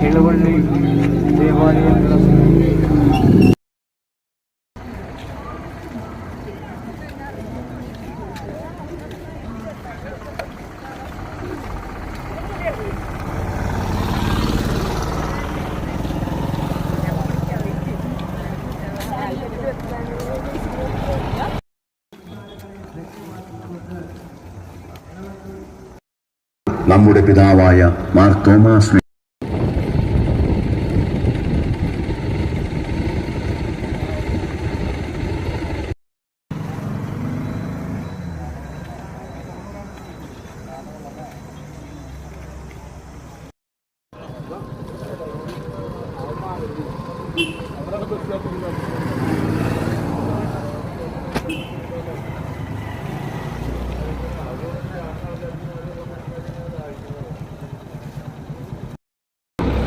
ഇളവള്ളി ദേവാലയങ്ങളും നമ്മുടെ പിതാവായ മാർ തോമാസ്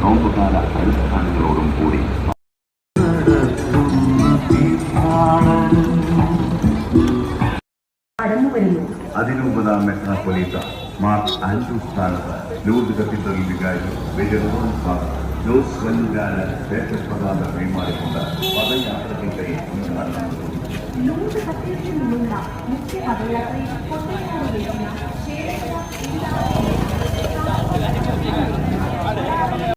നോമ്പുകാല അനുഷ്ഠാനങ്ങളോടും കൂടി അതിനുമ്പതാം മെത്രാപ്പൊലീത്ത മാർ ആൻഡ്രൂ സ്ഥാനത്ത് ലൂർദ് കത്തീഡ്രൽ വികാരി മേജർ ജോസ് വല്ലുകാരൻ ദേശ പതാക കൈമാറിക്കൊണ്ട് പദയാത്രയ്ക്കായി ലൂർദ് കത്തീഡ്രലിൽ നിന്നുള്ള മുഖ്യ പദയാത്രയിൽ